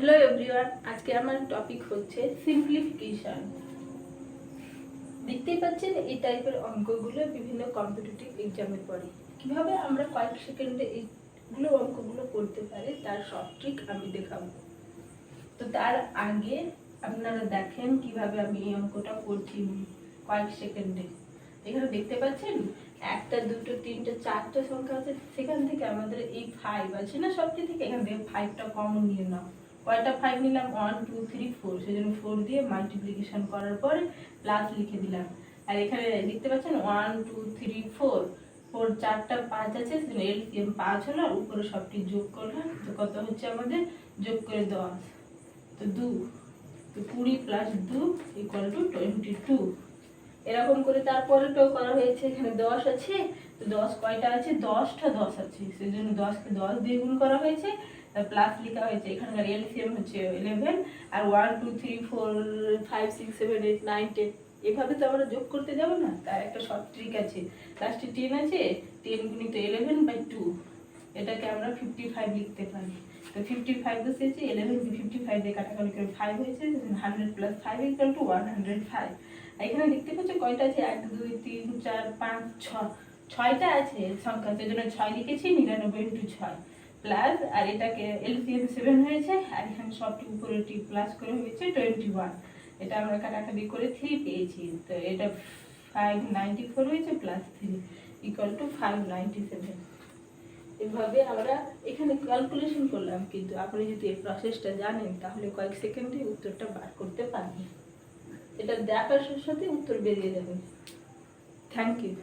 Hello everyone, আজকে আমার topic হচ্ছে সিম্পলিফিকেশন। দেখতেই পাচ্ছেন এই টাইপের অঙ্কগুলো বিভিন্ন কম্পিটিটিভ এক্সামে পড়ে। কিভাবে আমরা কয়েক সেকেন্ডে এইগুলো অঙ্কগুলো করতে পারি তার সব ট্রিক আমি দেখাবো। তো তার আগে আপনারা দেখেন কিভাবে আমি এই অঙ্কটা করছি কয়েক সেকেন্ডে। এখানে দেখতে পাচ্ছেন একটা, দুটো, তিনটে, চারটে সংখ্যা আছে, সেখান থেকে আমাদের এই 5 আছে না, সবটি থেকে এখান থেকে 5টা কমন নিয়ে নাও। কয়টা 5 নিলাম? 1 2 3 4, সেজন্য 4 দিয়ে মাল্টিপ্লিকেশন করার পরে প্লাস লিখে দিলাম। আর এখানে দেখতে পাচ্ছেন 1 2 3 4, 4 চারটা 5 আছে, সেজন্য এলসিএম 5 হলো, আর উপরে সবটি যোগ করলাম। তো কত হচ্ছে আমাদের? যোগ করে 10, তো 2, তো 20 প্লাস 2 ইকুয়াল টু 22। এরকম করে তারপরেটাও করা হয়েছে। এখানে 10 আছে, তো 10 কয়টা আছে? 10টা 10 আছে, সেজন্য 10কে 10 দিয়ে গুণ করা হয়েছে, প্লাস লেখা হয়েছে। এখানকার এলসিএম হচ্ছে 11, আর 1 2 3 4 5 6 7 8 9 10, এভাবে তো আমরা যোগ করতে যাব না, তার একটা শর্ট ট্রিক আছে। লাস্টে 10 আছে, 10 গুণিত 11/2, এটাকে আমরা 55 লিখতে পারি। তো 55 বসেছে, 11 কে 55 দিয়ে কাটাকাটি করে 5 হয়েছে, 100 প্লাস 5 ইকুয়াল টু 105। এখানে দেখতে পাচ্ছ কয়টা আছে? 1 2 3 4 5 6, 6টা আছে সংখ্যা, সেজন্য 6 লিখেছি। 99/6 প্লাস, আর এটাকে এলসিএম 7 হয়েছে, আর এখানে সবটি উপরেটি প্লাস করে হয়েছে 21। এটা আমরা কাটাকাটি করে 3 পেয়েছি, তো এটা 594 হয়েছে, প্লাস 3 ইকুয়াল টু 597। এভাবে আমরা এখানে ক্যালকুলেশন করলাম, কিন্তু আপনি যদি এই প্রসেসটা জানেন তাহলে কয়েক সেকেন্ডে উত্তরটা বার করতে পারবেন। এটা দেখার সাথে সাথে উত্তর বেরিয়ে যাবে। Thank you.